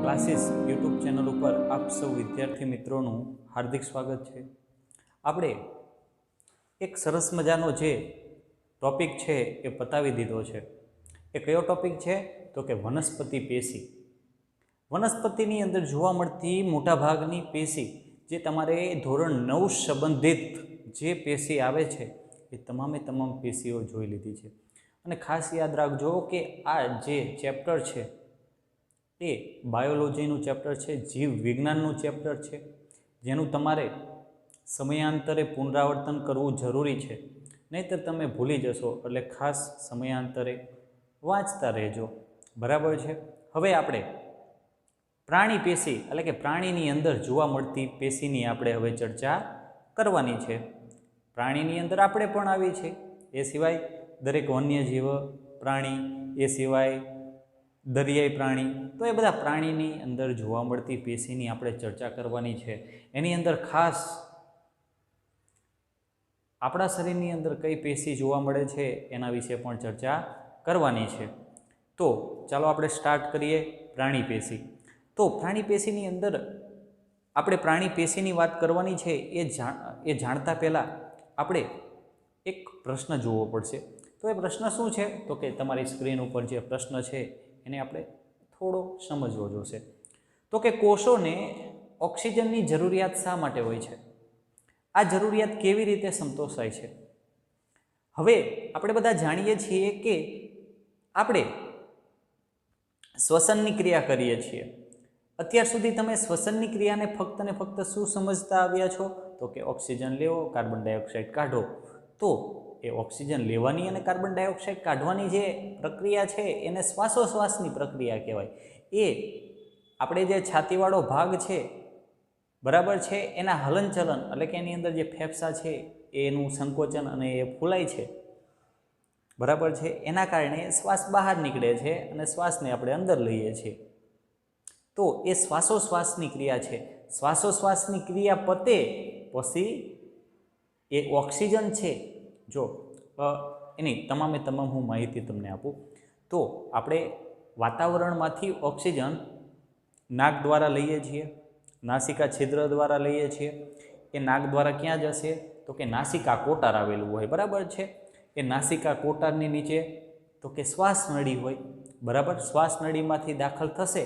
Classes YouTube channel ઉપર આપ સૌ વિદ્યાર્થી મિત્રોનું હાર્દિક સ્વાગત છે। આપણે એક સરસ મજાનો જે ટોપિક છે એ પતાવી દીધો છે। એ કયો ટોપિક છે? તો કે વનસ્પતિ પેશી। વનસ્પતિની અંદર જોવા મળતી મોટાભાગની પેશી જે તમારે ધોરણ 9 સંબંધિત જે પેશી આવે છે એ તમામે તમામ પેશીઓ જોઈ લીધી છે। અને ખાસ યાદ રાખજો કે આ જે ચેપ્ટર છે એ બાયોલોજીનું ચેપ્ટર છે, જીવ વિજ્ઞાનનું ચેપ્ટર છે, જેનું તમારે સમયાંતરે પુનરાવર્તન કરવું જરૂરી છે, નહીંતર તમે ભૂલી જશો। એટલે ખાસ સમયાંતરે વાંચતા રહેજો, બરાબર છે। હવે આપણે પ્રાણી પેશી એટલે કે પ્રાણીની અંદર જોવા મળતી પેશીની આપણે હવે ચર્ચા કરવાની છે। પ્રાણીની અંદર આપણે પણ આવી છે, એ સિવાય દરેક વન્યજીવ પ્રાણી, એ સિવાય દરિયાઈ પ્રાણી, તો એ બધા પ્રાણીની અંદર જોવા મળતી પેશીની આપણે ચર્ચા કરવાની છે। એની અંદર ખાસ આપણા શરીરની અંદર કઈ પેશી જોવા મળે છે એના વિશે પણ ચર્ચા કરવાની છે। તો ચાલો આપણે સ્ટાર્ટ કરીએ પ્રાણી પેશી। તો પ્રાણી પેશીની અંદર આપણે પ્રાણી પેશીની વાત કરવાની છે એ જાણતા પહેલાં આપણે એક પ્રશ્ન જોવો પડશે। તો એ પ્રશ્ન શું છે? તો કે તમારી સ્ક્રીન ઉપર જે પ્રશ્ન છે એને આપણે થોડો સમજવો જોશે। તો કે કોષોને ઓક્સિજનની જરૂરિયાત શા માટે હોય છે? આ જરૂરિયાત કેવી રીતે સંતોષાય છે? હવે આપણે બધા જાણીએ છીએ કે આપણે શ્વસનની ક્રિયા કરીએ છીએ। અત્યાર સુધી તમે શ્વસનની ક્રિયાને ફક્ત ને ફક્ત શું સમજતા આવ્યા છો? તો કે ઓક્સિજન લેવો, કાર્બન ડાયોક્સાઇડ કાઢો। તો એ ઓક્સિજન લેવાની અને કાર્બન ડાયોક્સાઇડ કાઢવાની જે પ્રક્રિયા છે એને શ્વાસોશ્વાસની પ્રક્રિયા કહેવાય। એ આપણે જે છાતીવાળો ભાગ છે, બરાબર છે, એના હલનચલન એટલે કે એની અંદર જે ફેફસા છે એનું સંકોચન અને એ ફૂલાય છે, બરાબર છે, એના કારણે શ્વાસ બહાર નીકળે છે અને શ્વાસને આપણે અંદર લઈએ છીએ। તો એ શ્વાસોશ્વાસની ક્રિયા છે। શ્વાસોશ્વાસની ક્રિયા પતે પછી એ ઓક્સિજન છે, જો એની તમામે તમામ હું માહિતી તમને આપું તો આપણે વાતાવરણમાંથી ઓક્સિજન નાક દ્વારા લઈએ છીએ, નાસિકા છિદ્ર દ્વારા લઈએ છીએ। એ નાક દ્વારા ક્યાં જશે? તો કે નાસિકા કોટાર આવેલું હોય, બરાબર છે। એ નાસિકા કોટારની નીચે તો કે શ્વાસ નળી હોય, બરાબર। શ્વાસ નળીમાંથી દાખલ થશે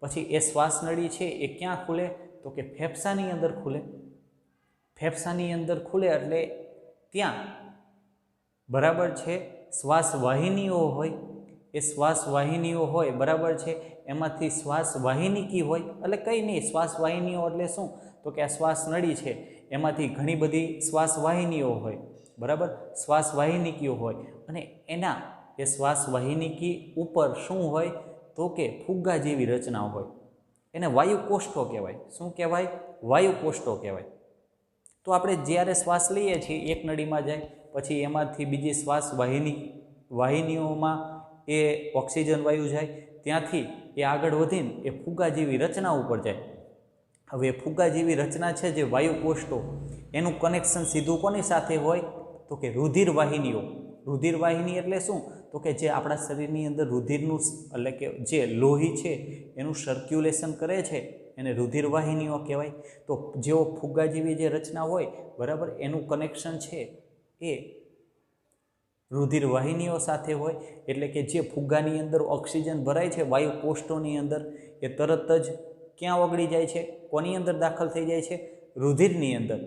પછી એ શ્વાસ નળી છે એ ક્યાં ખુલે? તો કે ફેફસાની અંદર ખુલે। ફેફસાની અંદર ખુલે એટલે ત્યાં, બરાબર છે, શ્વાસ વાહિનીઓ હોય। એ શ્વાસ વાહિનીઓ હોય, બરાબર છે, એમાંથી શ્વાસ વાહિનીકી હોય એટલે કંઈ નહીં, શ્વાસ વાહિનીઓ એટલે શું? તો કે આ શ્વાસ નળી છે એમાંથી ઘણી બધી શ્વાસ વાહિનીઓ હોય, બરાબર, શ્વાસ વાહિનીકીઓ હોય અને એના એ શ્વાસ વાહિનીકી ઉપર શું હોય? તો કે ફુગ્ગા જેવી રચના હોય, એને વાયુકોષ્ઠો કહેવાય। શું કહેવાય? વાયુકોષ્ઠો કહેવાય। તો આપણે જ્યારે શ્વાસ લઈએ છીએ એક નળીમાં જાય, પછી એમાંથી બીજી શ્વાસ વાહિનીઓમાં એ ઓક્સિજન વાયુ જાય, ત્યાંથી એ આગળ વધીને એ ફુગ્ગા જેવી રચના ઉપર જાય। હવે એ ફુગ્ગા જેવી રચના છે જે વાયુકોષ્ઠો, એનું કનેક્શન સીધું કોની સાથે હોય? તો કે રુધિર વાહિનીઓ। રુધિર વાહિની એટલે શું? તો કે જે આપણા શરીરની અંદર રુધિરનું એટલે કે જે લોહી છે એનું સર્ક્યુલેશન કરે છે એને રુધિર વાહિનીઓ કહેવાય। તો જેવો ફુગ્ગા જેવી જે રચના હોય, બરાબર, એનું કનેક્શન છે એ રુધિર વાહિનીઓ સાથે હોય, એટલે કે જે ફુગ્ગાની અંદર ઓક્સિજન ભરાય છે વાયુકોષ્ઠોની અંદર એ તરત જ ક્યાં ઓગળી જાય છે? કોની અંદર દાખલ થઈ જાય છે? રુધિરની અંદર।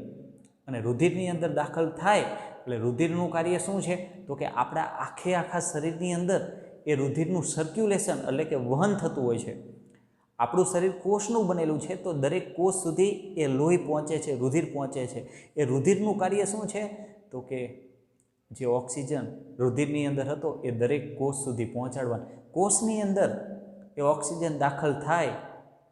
અને રુધિરની અંદર દાખલ થાય એટલે રુધિરનું કાર્ય શું છે? તો કે આપણા આખા શરીરની અંદર એ રુધિરનું સર્ક્યુલેશન એટલે કે વહન થતું હોય છે। આપણું શરીર કોષનું બનેલું છે, તો દરેક કોષ સુધી એ લોહી પહોંચે છે, રુધિર પહોંચે છે। એ રુધિરનું કાર્ય શું છે? તો કે જે ઓક્સિજન રુધિરની અંદર હતો એ દરેક કોષ સુધી પહોંચાડવાનું। કોષની અંદર એ ઓક્સિજન દાખલ થાય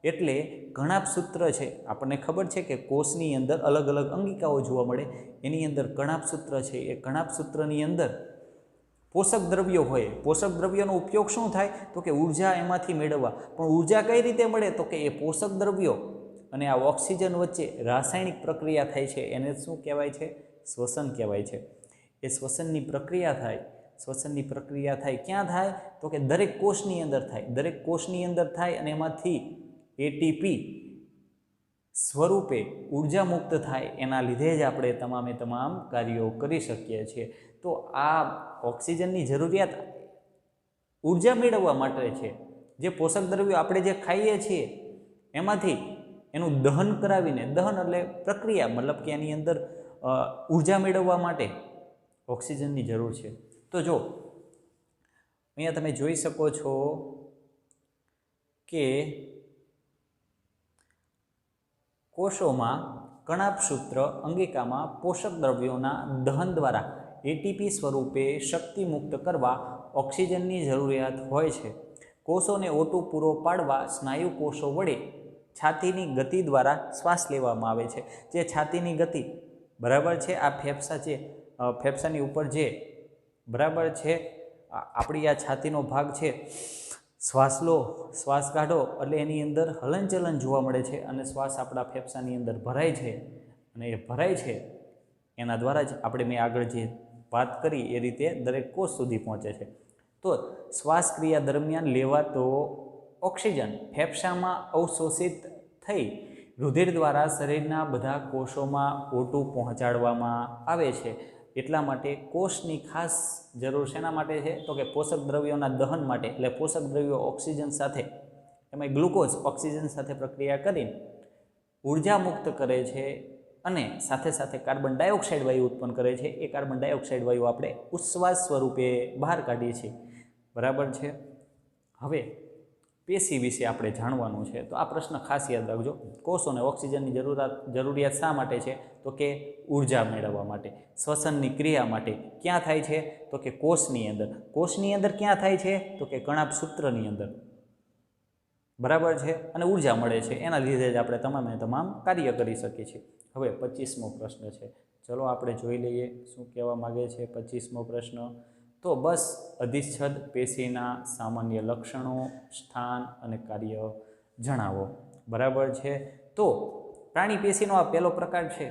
એટલે કણાભસૂત્ર છે, આપણને ખબર છે કે કોષની અંદર અલગ અલગ અંગિકાઓ જોવા મળે, એની અંદર કણાભસૂત્ર છે, એ કણાભસૂત્રની અંદર પોષક દ્રવ્યો હોય। પોષક દ્રવ્યોનો ઉપયોગ શું થાય? તો કે ઉર્જા એમાંથી મેળવવા। પણ ઉર્જા કઈ રીતે મળે? તો કે એ પોષક દ્રવ્યો અને આ ઓક્સિજન વચ્ચે રાસાયણિક પ્રક્રિયા થાય છે, એને શું કહેવાય છે? શ્વસન કહેવાય છે। એ શ્વસનની પ્રક્રિયા થાય શ્વસનની પ્રક્રિયા થાય ક્યાં થાય? તો કે દરેક કોષની અંદર થાય. દરેક કોષની અંદર થાય અને એમાંથી એટીપી સ્વરૂપે ઉર્જા મુક્ત થાય. એના લીધે જ આપણે તમામે તમામ કાર્યો કરી શકીએ છીએ. તો આ ઓક્સિજનની જરૂરિયાત ઉર્જા મેળવવા માટે છે. જે પોષક દ્રવ્યો આપણે જે ખાઈએ છીએ એમાંથી એનું દહન કરાવીને, દહન એટલે પ્રક્રિયા, મતલબ કે એની અંદર ઉર્જા મેળવવા માટે ઓક્સિજનની જરૂર છે. તો જો અહીંયા તમે જોઈ શકો છો કે કોષોમાં કણાભસૂત્ર અંગિકામાં પોષક દ્રવ્યોના દહન દ્વારા એટીપી સ્વરૂપે શક્તિ મુક્ત કરવા ઓક્સિજનની જરૂરિયાત હોય છે. કોષોને O2 પૂરો પાડવા સ્નાયુ કોષો વડે છાતીની ગતિ દ્વારા શ્વાસ લેવામાં આવે છે. જે છાતીની ગતિ બરાબર છે, આ ફેફસા છે, ફેફસાની ઉપર જે બરાબર છે આપણી આ છાતીનો ભાગ છે, શ્વાસ લો શ્વાસ કાઢો એટલે એની અંદર હલનચલન જોવા મળે છે અને શ્વાસ આપણા ફેફસાની અંદર ભરાય છે અને એ ભરાય છે એના દ્વારા જ આપણે મેં આગળ જે વાત કરી એ રીતે દરેક કોષ સુધી પહોંચે છે. તો શ્વાસ ક્રિયા દરમિયાન લેવાતો ઓક્સિજન ફેફસામાં અવશોષિત થઈ રુધિર દ્વારા શરીરના બધા કોષોમાં O2 પહોંચાડવામાં આવે છે. એટલા માટે કોષની ખાસ જરૂર શેના માટે છે? તો કે પોષક દ્રવ્યોના દહન માટે. એટલે પોષક દ્રવ્યો ઓક્સિજન સાથે, એમાં ગ્લુકોઝ ઓક્સિજન સાથે પ્રક્રિયા કરીને ઉર્જા મુક્ત કરે છે અને સાથે સાથે કાર્બન ડાયોક્સાઇડ વાયુ ઉત્પન્ન કરે છે. એ કાર્બન ડાયોક્સાઇડ વાયુ આપણે ઉચ્છ્વાસ સ્વરૂપે બહાર કાઢીએ છીએ. બરાબર છે. હવે પેશી વિશે આપણે જાણવાનું છે. તો આ પ્રશ્ન ખાસ યાદ રાખજો. કોષોને ઓક્સિજનની જરૂરિયાત શા માટે છે? તો કે ઉર્જા મેળવવા માટે, શ્વસનની ક્રિયા માટે. ક્યાં થાય છે? તો કે કોષની અંદર. કોષની અંદર ક્યાં થાય છે? તો કે કણાભસૂત્રની અંદર. બરાબર છે. અને ઉર્જા મળે છે. એના લીધે જ આપણે તમામે તમામ કાર્ય કરી શકીએ છીએ. હવે 25મો પ્રશ્ન છે. ચલો આપણે જોઈ લઈએ શું કહેવા માગે છે 25મો પ્રશ્ન. તો બસ અધિચ્છદ પેશીના સામાન્ય લક્ષણો, સ્થાન અને કાર્ય જણાવો. બરાબર છે. તો પ્રાણી પેશીનો આ પહેલો પ્રકાર છે.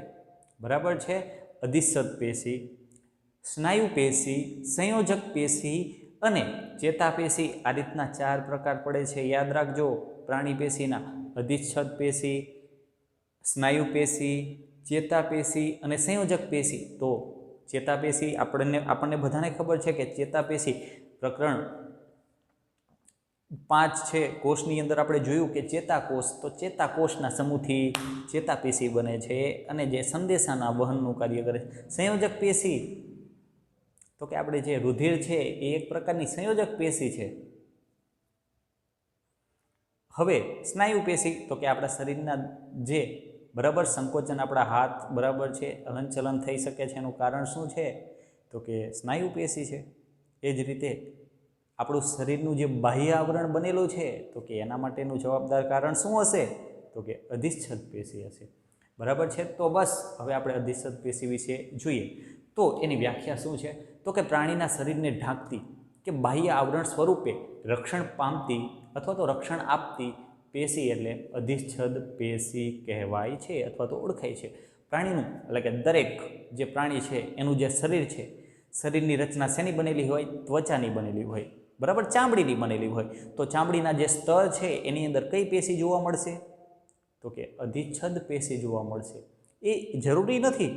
બરાબર છે. અધિચ્છદ પેશી, સ્નાયુ પેશી, સંયોજક પેશી અને ચેતાપેશી. આ રીતના 4 પ્રકાર પડે છે. યાદ રાખજો પ્રાણી પેશીના: અધિચ્છદ પેશી, સ્નાયુ પેશી, ચેતાપેશી અને સંયોજક પેશી. તો ચેતાપેશી આપણને બધાને ખબર છે કે ચેતાપેશી પ્રકરણ 5 છે. કોષની અંદર આપણે જોયું કે ચેતાકોષ, તો ચેતાકોષના સમૂહથી ચેતાપેશી બને છે અને જે સંદેશાના વહનનું કાર્ય કરે છે. સંયોજક પેશી તો કે આપણે જે રુધિર છે એ એક પ્રકારની સંયોજક પેશી છે. હવે સ્નાયુ પેશી તો કે આપણા શરીરના જે બરાબર સંકોચન, આપણા હાથ બરાબર છે હલનચલન થઈ શકે છે, એનું કારણ શું છે? તો કે સ્નાયુ પેશી છે. એ જ રીતે આપણું શરીરનું જે બાહ્ય આવરણ બનેલું છે તો કે એના માટેનું જવાબદાર કારણ શું હશે? તો કે અધિચ્છદ પેશી હશે. બરાબર છે. તો બસ હવે આપણે અધિચ્છદ પેશી વિશે જોઈએ. તો એની વ્યાખ્યા શું છે? તો કે પ્રાણીના શરીરને ઢાંકતી કે બાહ્ય આવરણ સ્વરૂપે રક્ષણ પામતી અથવા તો રક્ષણ આપતી પેશી એટલે અધિચ્છદ પેશી કહેવાય છે અથવા તો ઓળખાય છે. પ્રાણીનું એટલે કે દરેક જે પ્રાણી છે એનું જે શરીર છે, શરીરની રચના શેની બનેલી હોય? ત્વચાની બનેલી હોય. બરાબર, ચામડીની બનેલી હોય. તો ચામડીના જે સ્તર છે એની અંદર કઈ પેશી જોવા મળશે? તો કે અધિચ્છદ પેશી જોવા મળશે. એ જરૂરી નથી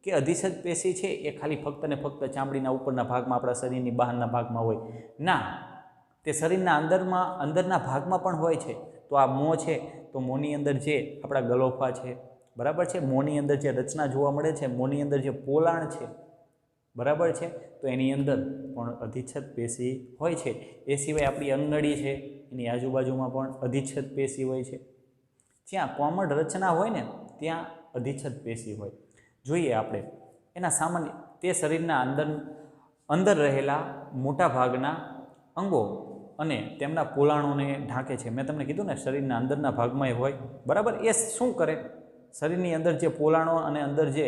કે અધિચ્છદ પેશી છે એ ખાલી ફક્ત ને ફક્ત ચામડીના ઉપરના ભાગમાં, આપણા શરીરની બહારના ભાગમાં હોય. ના, તે શરીરના અંદરના ભાગમાં પણ હોય છે. તો આ મોં છે, તો મોંની અંદર જે આપણા ગલોફા છે, બરાબર છે, મોંની અંદર જે રચના જોવા મળે છે, મોંની અંદર જે પોલાણ છે, બરાબર છે, તો એની અંદર પણ અધિચ્છદ પેશી હોય છે. એ સિવાય આપણી અંગનળી છે એની આજુબાજુમાં પણ અધિચ્છદ પેશી હોય છે. જ્યાં કોમળ રચના હોય ને ત્યાં અધિચ્છદ પેશી હોય. જોઈએ આપણે એના સામાન્ય તે શરીરના અંદર રહેલા મોટા ભાગના અંગો અને તેમના પોલાણોને ઢાંકે છે. મેં તમને કીધું ને શરીરના અંદરના ભાગમાં હોય. બરાબર, એ શું કરે? શરીરની અંદર જે પોલાણો અને અંદર જે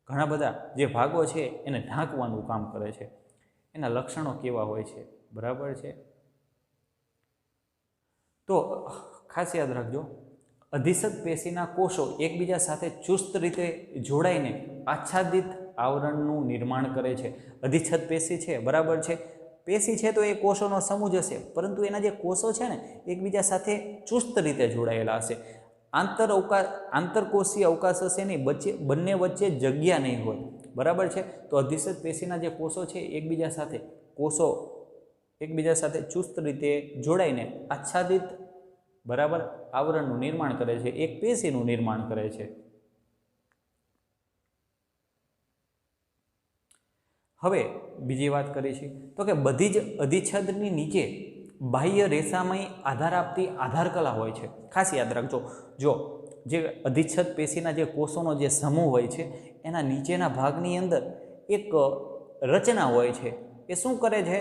ઘણા બધા જે ભાગો છે એને ઢાંકવાનું કામ કરે છે. એના લક્ષણો કેવા હોય છે? બરાબર છે. તો ખાસ યાદ રાખજો, અધિચ્છદ પેશીના કોષો એકબીજા સાથે ચુસ્ત રીતે જોડાઈને આચ્છાદિત આવરણનું નિર્માણ કરે છે। અધિચ્છદ પેશી છે, બરાબર છે, પેશી છે તો એ કોષોનો સમૂહ જ હશે, પરંતુ એના જે કોષો છે ને એકબીજા સાથે ચુસ્ત રીતે જોડાયેલા હશે। આંતરકોષીય અવકાશ હશે નહીં, બંને વચ્ચે જગ્યા નહીં હોય, બરાબર છે। તો અધિચ્છદ પેશીના જે કોષો છે એકબીજા સાથે ચુસ્ત રીતે જોડાઈને આચ્છાદિત, બરાબર, આવરણનું નિર્માણ કરે છે, એક પેશીનું નિર્માણ કરે છે। હવે બીજી વાત કરીશું તો કે બધી જ અધિચ્છદની નીચે બાહ્ય રેસામય આધાર આપતી આધારકલા હોય છે। ખાસ યાદ રાખજો, જો જે અધિચ્છદ પેશીના જે કોષોનો જે સમૂહ હોય છે એના નીચેના ભાગની અંદર એક રચના હોય છે। એ શું કરે છે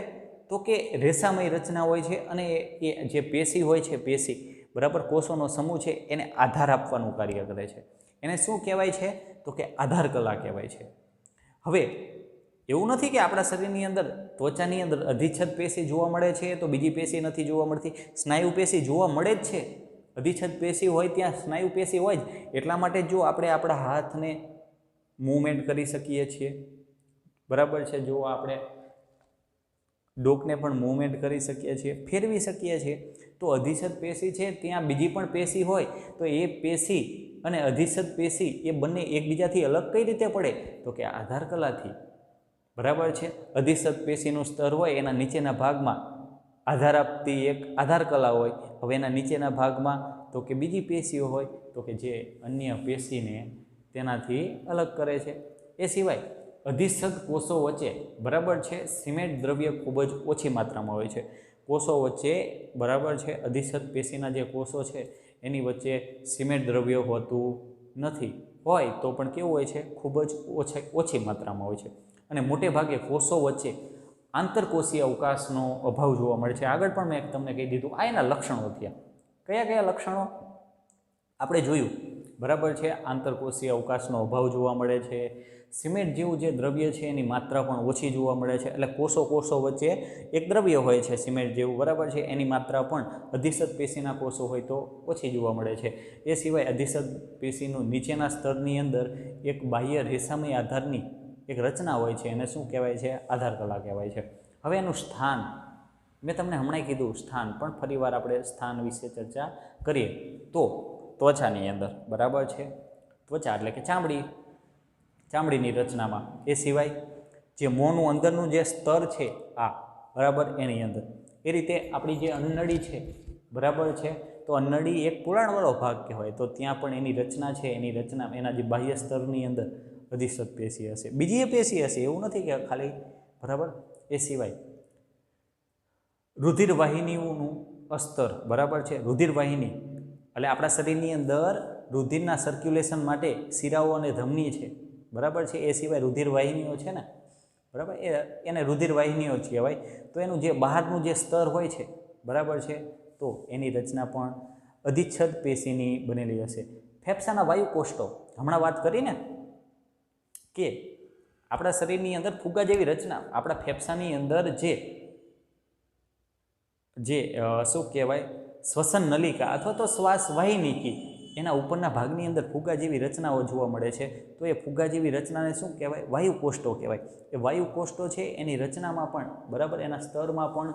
તો કે રેસામય રચના હોય છે, અને એ જે પેશી હોય છે, પેશી, બરાબર, કોષોનો સમૂહ છે એને આધાર આપવાનું કાર્ય કરે છે। એને શું કહેવાય છે તો કે આધારકલા કહેવાય છે। હવે એવું નથી કે આપણા શરીરની અંદર, ત્વચાની અંદર અધિચ્છદ પેશી જોવા મળે છે તો બીજી પેશી નથી જોવા મળતી, સ્નાયુ પેશી જોવા મળે જ છે। અધિચ્છદ પેશી હોય ત્યાં સ્નાયુ પેશી હોય જ, એટલા માટે જો આપણે આપણા હાથને મૂવમેન્ટ કરી શકીએ છીએ, બરાબર છે, જો આપણે ડોકને પણ મૂવમેન્ટ કરી શકીએ છીએ, ફેરવી શકીએ છીએ, તો અધિચ્છદ પેશી છે ત્યાં બીજી પણ પેશી હોય તો એ પેશી અને અધિચ્છદ પેશી એ બંને એકબીજાથી અલગ કઈ રીતે પડે તો કે આધારકલાથી, બરાબર છે। અધિચ્છદ પેશીનું સ્તર હોય એના નીચેના ભાગમાં આધાર આપતી એક આધારકલા હોય, હવે એના નીચેના ભાગમાં તો કે બીજી પેશીઓ હોય તો કે જે અન્ય પેશીને તેનાથી અલગ કરે છે। એ સિવાય અધિચ્છદ કોષો વચ્ચે, બરાબર છે, સિમેન્ટ દ્રવ્ય ખૂબ જ ઓછી માત્રામાં હોય છે। કોષો વચ્ચે, બરાબર છે, અધિચ્છદ પેશીના જે કોષો છે એની વચ્ચે સિમેન્ટ દ્રવ્ય હોતું નથી, હોય તો પણ કેવું હોય છે, ખૂબ જ ઓછી માત્રામાં હોય છે। અને મોટે ભાગે કોષો વચ્ચે આંતરકોષીય અવકાશનો અભાવ જોવા મળે છે। આગળ પણ મેં તમને કહી દીધું, આ એના લક્ષણો થયા। કયા કયા લક્ષણો આપણે જોયું, બરાબર છે, આંતરકોષીય અવકાશનો અભાવ જોવા મળે છે, સિમેન્ટ જેવું જે દ્રવ્ય છે એની માત્રા પણ ઓછી જોવા મળે છે, એટલે કોષો વચ્ચે એક દ્રવ્ય હોય છે સિમેન્ટ જેવું, બરાબર છે, એની માત્રા પણ અધિચ્છદ પેશીના કોષો હોય તો ઓછી જોવા મળે છે। એ સિવાય અધિચ્છદ પેશીનું નીચેના સ્તરની અંદર એક બાહ્ય રેસામય આધારની એક રચના હોય છે, એને શું કહેવાય છે, આધારકલા કહેવાય છે। હવે એનું સ્થાન મેં તમને હમણાં કીધું, સ્થાન પણ ફરીવાર આપણે સ્થાન વિશે ચર્ચા કરીએ તો ત્વચાની અંદર, બરાબર છે, ત્વચા એટલે કે ચામડીની રચનામાં, એ સિવાય જે મોંનું અંદરનું જે સ્તર છે આ, બરાબર, એની અંદર, એ રીતે આપણી જે અન્નળી છે, બરાબર છે, તો અન્નળી એક પોલાણવાળો ભાગ કહેવાય, તો ત્યાં પણ એની રચના છે, એના જે બાહ્ય સ્તરની અંદર અધિચ્છદ પેશી હશે, બીજી એ પેશી હશે, એવું નથી કે ખાલી, બરાબર। એ સિવાય રુધિરવાહિનીઓનું અસ્તર, બરાબર છે, રુધિરવાહિની એટલે આપણા શરીરની અંદર રુધિરના સર્ક્યુલેશન માટે શિરાઓ અને ધમની છે, બરાબર છે, એ સિવાય રુધિરવાહિનીઓ છે ને, બરાબર, એને રુધિરવાહિનીઓ જ કહેવાય। તો એનું જે બહારનું જે સ્તર હોય છે, બરાબર છે, તો એની રચના પણ અધિચ્છદ પેશીની બનેલી હશે। ફેફસાના વાયુકોષ્ઠો, હમણાં વાત કરીને કે આપણા શરીરની અંદર ફુગ્ગા જેવી રચના, આપણા ફેફસાની અંદર જે શું કહેવાય, શ્વસન નલિકા અથવા તો શ્વાસ વાહિનીકી, એના ઉપરના ભાગની અંદર ફુગ્ગા જેવી રચનાઓ જોવા મળે છે, તો એ ફુગ્ગા જેવી રચનાને શું કહેવાય, વાયુકોષ્ઠો કહેવાય। એ વાયુકોષ્ઠો છે એની રચનામાં પણ, બરાબર, એના સ્તરમાં પણ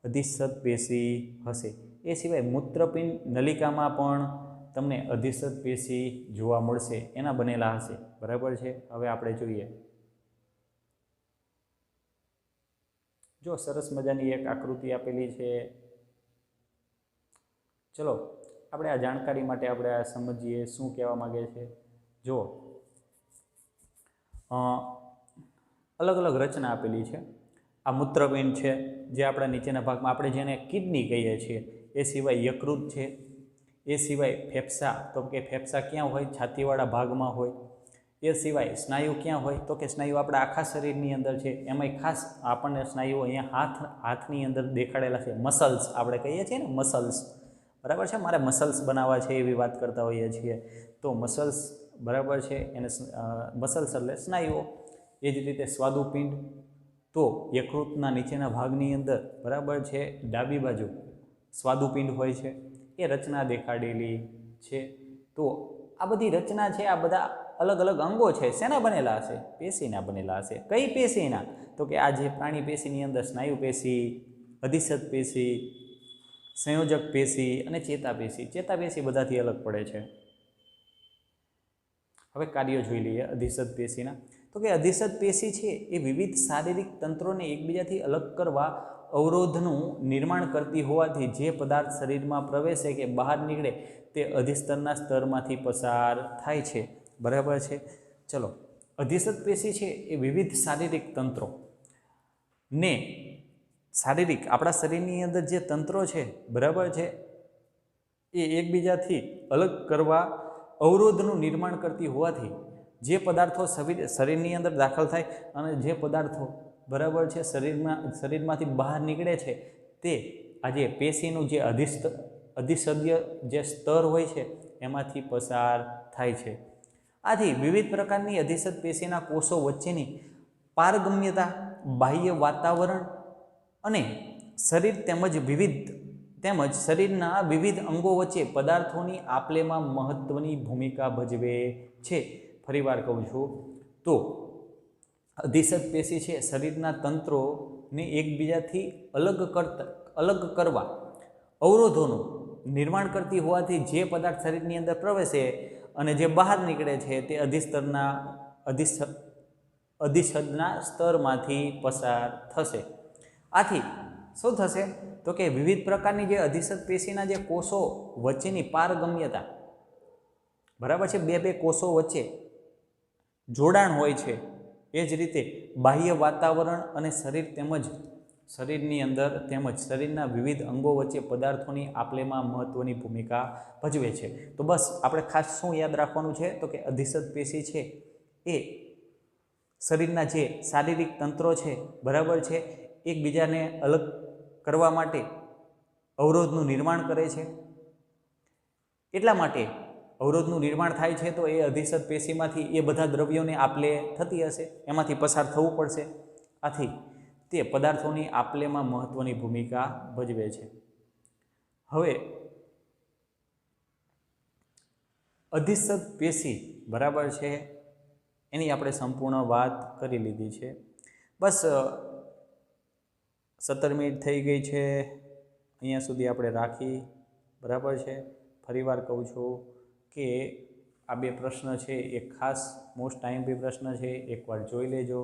અધિચ્છદ પેશી હશે। એ સિવાય મૂત્રપિંડ નલિકામાં પણ તમને અધિચ્છદ પેશી જોવા મળશે, એના બનેલા હશે, બરાબર છે। હવે આપણે જોઈએ, જો સરસ મજાની એક આકૃતિ આપેલી છે, ચલો આપણે આ જાણકારી માટે આપણે આ સમજીએ શું કહેવા માંગે છે। જો અલગ અલગ રચના આપેલી છે, આ મૂત્રપિંડ છે જે આપણા નીચેના ભાગમાં, આપણે જેને કિડની કહીએ છીએ, એ સિવાય યકૃત છે, એ સિવાય ફેફસા, તો કે ફેફસા ક્યાં હોય, છાતીવાળા ભાગમાં હોય। એ સિવાય સ્નાયુ ક્યાં હોય તો કે સ્નાયુ આપણા આખા શરીરની અંદર છે, એમાંય ખાસ આપણને સ્નાયુઓ અહીંયા હાથની અંદર દેખાડેલા છે, મસલ્સ આપણે કહીએ છીએ ને, મસલ્સ, બરાબર છે, મારે મસલ્સ બનાવવા છે એવી વાત કરતા હોઈએ છીએ, તો મસલ્સ, બરાબર છે, એને મસલ્સ એટલે સ્નાયુઓ। એ જ રીતે સ્વાદુપિંડ, તો યકૃતના નીચેના ભાગની અંદર, બરાબર છે, ડાબી બાજુ સ્વાદુપિંડ હોય છે, એ રચના દેખાડેલી છે। તો આ બધી રચના છે, આ બધા अलग अलग अंगो है शेना बनेला हशे? पेशीना बनेला हशे। कई पेशीना? तो कि आ जे प्राणी पेशीनी अंदर स्नायु पेशी, अधिसत पेशी, संयोजक पेशी अने चेतापेशी। चेतापेशी बधाथी अलग पड़े छे। हवे कार्यो जोई लईए अधिसत पेशीना। तो कि अधिसत पेशी छे ए विविध शारीरिक तंत्रोने एकबीजाथी अलग करवा अवरोधનું निर्माण करती होवाथी जे पदार्थ शरीरमां प्रवेशे के बहार निकळे ते अधिस्तરના स्तरमांथी पसार थाय छे। बराबर छे। चलो, अधिसत पेशी छे ए विविध शारीरिक तंत्रो ने शारीरिक आपણા शरीરની અંદર જે તંત્રો છે બરાબર છે એ એકબીજાથી અલગ કરવા અવરોધનું નિર્માણ કરતી હોવાથી જે પદાર્થો શરીરની અંદર દાખલ થાય અને જે પદાર્થો બરાબર છે શરીરમાંથી બહાર નીકળે છે તે આજે પેશીનું જે અધિસદ્ય જે સ્તર હોય છે એમાંથી પસાર થાય છે। આથી વિવિધ પ્રકારની અધિસદ પેશીના કોષો વચ્ચેની પારગમ્યતા બાહ્ય વાતાવરણ અને શરીર તેમજ શરીરના વિવિધ અંગો વચ્ચે પદાર્થોની આપલેમાં મહત્વની ભૂમિકા ભજવે છે। ફરીવાર કહું છું તો અધિસદ પેશી છે શરીરના તંત્રોને એકબીજાથી અલગ કરવા અવરોધોનું નિર્માણ કરતી હોવાથી જે પદાર્થ શરીરની અંદર પ્રવેશે અને જે બહાર નીકળે છે તે અધિસદના સ્તરમાંથી પસાર થશે। આથી શું થશે તો કે વિવિધ પ્રકારની જે અધિસદ પેશીના જે કોષો વચ્ચેની પારગમ્યતા બરાબર છે, બે કોષો વચ્ચે જોડાણ હોય છે, એ જ રીતે બાહ્ય વાતાવરણ અને શરીરની અંદર તેમજ શરીરના વિવિધ અંગો વચ્ચે પદાર્થોની આપલેમાં મહત્વની ભૂમિકા ભજવે છે। તો બસ આપણે ખાસ શું યાદ રાખવાનું છે તો કે અધિસદ પેશી છે એ શરીરના જે શારીરિક તંત્રો છે બરાબર છે એકબીજાને અલગ કરવા માટે અવરોધનું નિર્માણ કરે છે। એટલા માટે અવરોધનું નિર્માણ થાય છે તો એ અધિસદ પેશીમાંથી એ બધા દ્રવ્યોને આપલે થતી હશે, એમાંથી પસાર થવું પડશે। આથી તે પદાર્થોની આપલેમાં મહત્વની ભૂમિકા ભજવે છે। હવે અધિસદ પેશી બરાબર છે એની આપણે સંપૂર્ણ વાત કરી લીધી છે। બસ 17 મિનિટ થઈ ગઈ છે, અહીંયા સુધી આપણે રાખી બરાબર છે। ફરીવાર કહું છું કે આ બે પ્રશ્ન છે એ ખાસ મોસ્ટ ટાઈમપી પ્રશ્ન છે, એકવાર જોઈ લેજો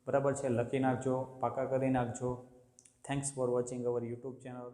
બરાબર છે, લખી નાખજો, પાકા કરી નાખજો। Thanks for watching our YouTube channel.